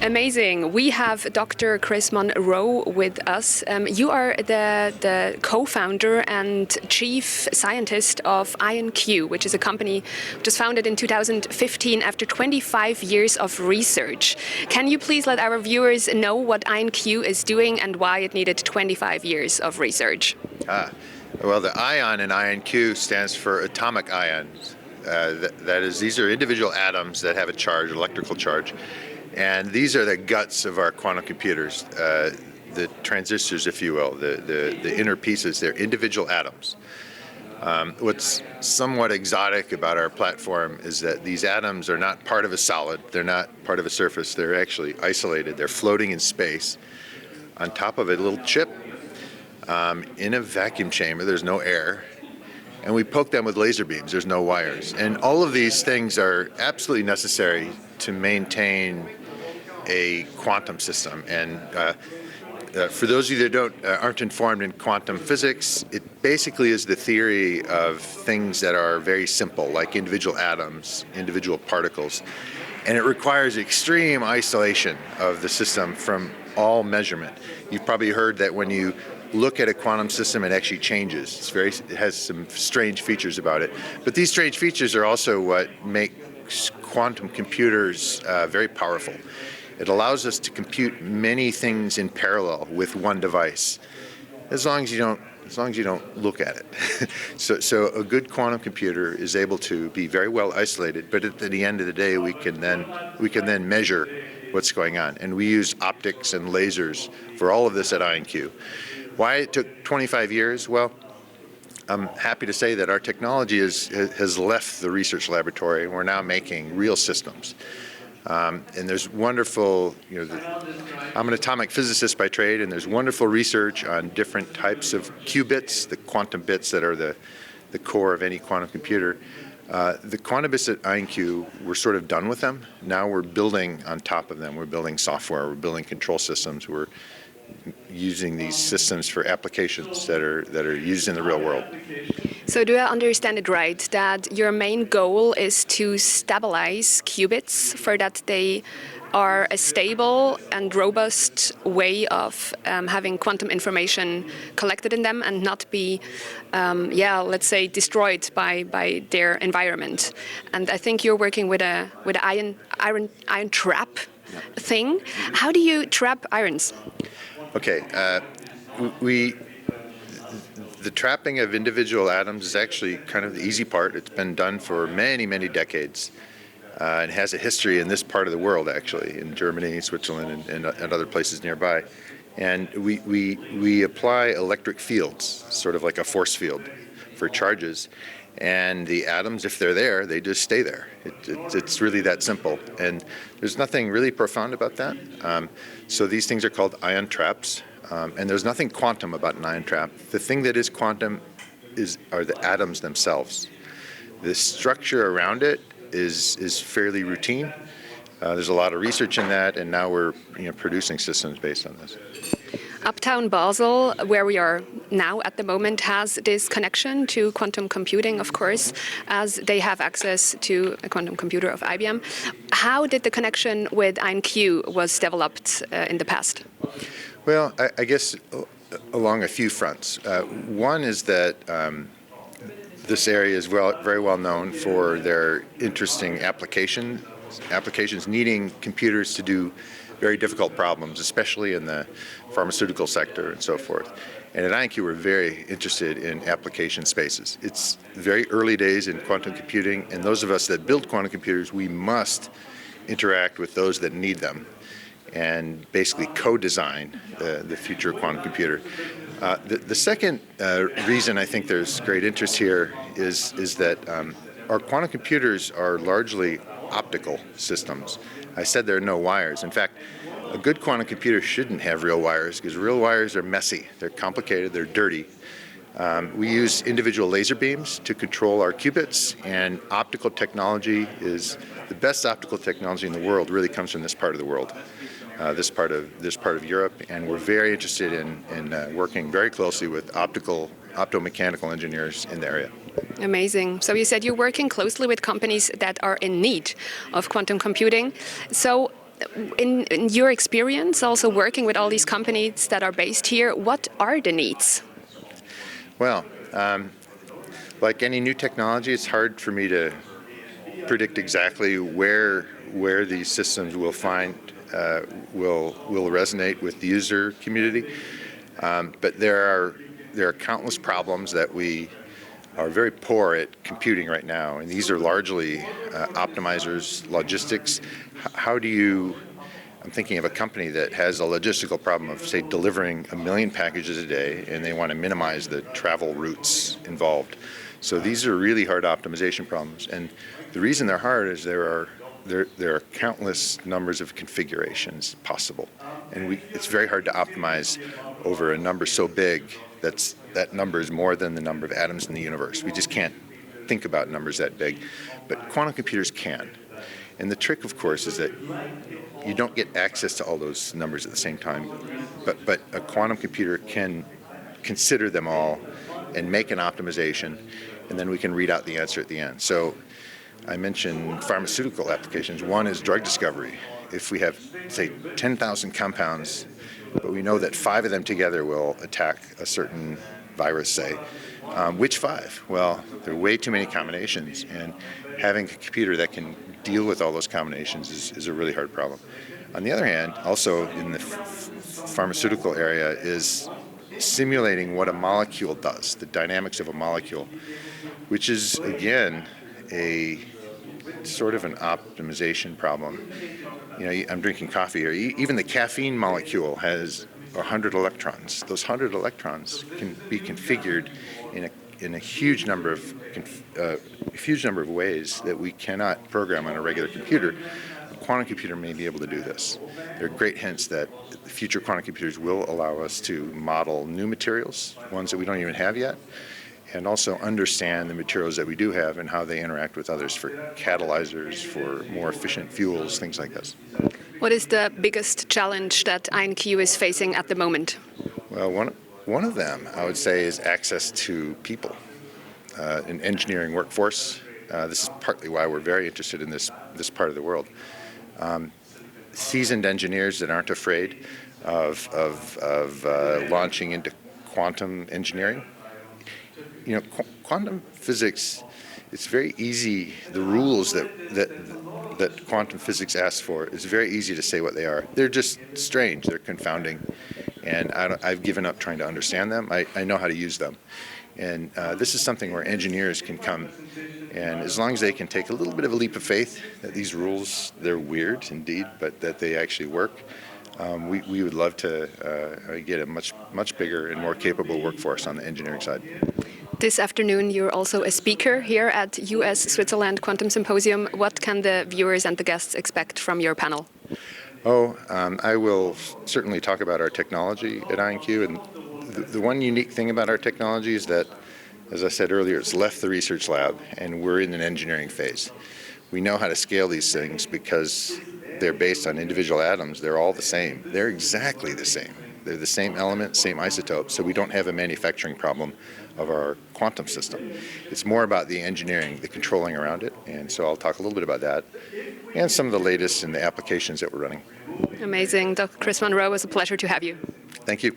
Amazing. We have Dr. Chris Monroe with us. You are the co-founder and chief scientist of IonQ, which is a company just founded in 2015 after 25 years of research. Can you please let our viewers know what IonQ is doing and why it needed 25 years of research? Well, the ion in IonQ stands for atomic ions. That is, these are individual atoms that have a charge, electrical charge. And these are the guts of our quantum computers, the transistors, if you will, the inner pieces. They're individual atoms. What's somewhat exotic about our platform is that these atoms are not part of a solid. They're not part of a surface. They're actually isolated. They're floating in space. On top of a little chip in a vacuum chamber. There's no air. And we poke them with laser beams. There's no wires. And all of these things are absolutely necessary to maintain a quantum system. And for those of you that aren't informed in quantum physics, it basically is the theory of things that are very simple, like individual atoms, individual particles. And it requires extreme isolation of the system from all measurement. You've probably heard that when you look at a quantum system, it actually changes. It has some strange features about it. But these strange features are also what makes quantum computers very powerful. It allows us to compute many things in parallel with one device, as long as you don't look at it. So a good quantum computer is able to be very well isolated, but at the end of the day, we can then measure what's going on. And we use optics and lasers for all of this at IonQ. Why it took 25 years? Well, I'm happy to say that our technology has left the research laboratory, and we're now making real systems. And there's wonderful, I'm an atomic physicist by trade, and there's wonderful research on different types of qubits, the quantum bits that are the core of any quantum computer. The quantum bits at IonQ, we're sort of done with them. Now we're building on top of them. We're building software, we're building control systems, we're using these systems for applications that are used in the real world. So do I understand it right, that your main goal is to stabilize qubits so that they are a stable and robust way of having quantum information collected in them and not be, let's say, destroyed by their environment? And I think you're working with a ion trap thing. How do you trap ions? Okay, the trapping of individual atoms is actually kind of the easy part. It's been done for many, many decades. It has a history in this part of the world, actually, in Germany, Switzerland, and other places nearby. And we apply electric fields, sort of like a force field, for charges. And the atoms, if they're there, they just stay there. It's really that simple. And there's nothing really profound about that. So these things are called ion traps. And there's nothing quantum about an ion trap. The thing that is quantum are the atoms themselves. The structure around it is fairly routine. There's a lot of research in that, and now we're producing systems based on this. Uptown Basel, where we are now at the moment, has this connection to quantum computing, of course, as they have access to a quantum computer of IBM. How did the connection with IonQ was developed in the past? Well, I guess along a few fronts. One is that this area is very well known for their interesting applications needing computers to do very difficult problems, especially in the pharmaceutical sector and so forth. And at IonQ, we're very interested in application spaces. It's very early days in quantum computing, and those of us that build quantum computers, we must interact with those that need them and basically co-design the future quantum computer. The second reason I think there's great interest here is that our quantum computers are largely optical systems. I said there are no wires. In fact, a good quantum computer shouldn't have real wires because real wires are messy, they're complicated, they're dirty. We use individual laser beams to control our qubits, and optical technology is the best optical technology in the world. Really comes from this part of the world, this part of Europe, and we're very interested in working very closely with optomechanical engineers in the area. Amazing. So you said you're working closely with companies that are in need of quantum computing. So in your experience, also working with all these companies that are based here, what are the needs? Well, like any new technology, it's hard for me to predict exactly where these systems will find will resonate with the user community. But there are countless problems that we are very poor at computing right now, and these are largely optimizers, logistics. How do you? I'm thinking of a company that has a logistical problem of, say, delivering 1 million packages a day, and they want to minimize the travel routes involved. So these are really hard optimization problems, and the reason they're hard is there are countless numbers of configurations possible, and it's very hard to optimize over a number so big that number is more than the number of atoms in the universe. We just can't think about numbers that big, but quantum computers can. And the trick, of course, is that you don't get access to all those numbers at the same time, but a quantum computer can consider them all and make an optimization, and then we can read out the answer at the end. So I mentioned pharmaceutical applications. One is drug discovery. If we have, say, 10,000 compounds, but we know that 5 of them together will attack a certain virus, say, which 5? Well, there are way too many combinations, and having a computer that can deal with all those combinations is a really hard problem. On the other hand, also in the pharmaceutical area is simulating what a molecule does, the dynamics of a molecule, which is, again, a sort of an optimization problem. You know, I'm drinking coffee here. Even the caffeine molecule has 100 electrons. Those 100 electrons can be configured in a huge number of ways that we cannot program on a regular computer. A quantum computer may be able to do this. There are great hints that the future quantum computers will allow us to model new materials, ones that we don't even have yet, and also understand the materials that we do have and how they interact with others for catalyzers, for more efficient fuels, things like this. What is the biggest challenge that IonQ is facing at the moment? Well, one of them, I would say, is access to people, an engineering workforce. This is partly why we're very interested in this part of the world. Seasoned engineers that aren't afraid of launching into quantum engineering. You know, quantum physics, it's very easy. The rules that quantum physics asks for, it's very easy to say what they are. They're just strange. They're confounding. And I've given up trying to understand them. I know how to use them. And this is something where engineers can come, and as long as they can take a little bit of a leap of faith that these rules, they're weird indeed, but that they actually work, we would love to get a much bigger and more capable workforce on the engineering side. This afternoon, you're also a speaker here at US-Switzerland Quantum Symposium. What can the viewers and the guests expect from your panel? I will certainly talk about our technology at IonQ, and the one unique thing about our technology is that, as I said earlier, it's left the research lab and we're in an engineering phase. We know how to scale these things because they're based on individual atoms. They're all the same. They're exactly the same. They're the same element, same isotope, so we don't have a manufacturing problem of our quantum system. It's more about the engineering, the controlling around it, and so I'll talk a little bit about that and some of the latest in the applications that we're running. Amazing. Dr. Chris Monroe, it was a pleasure to have you. Thank you.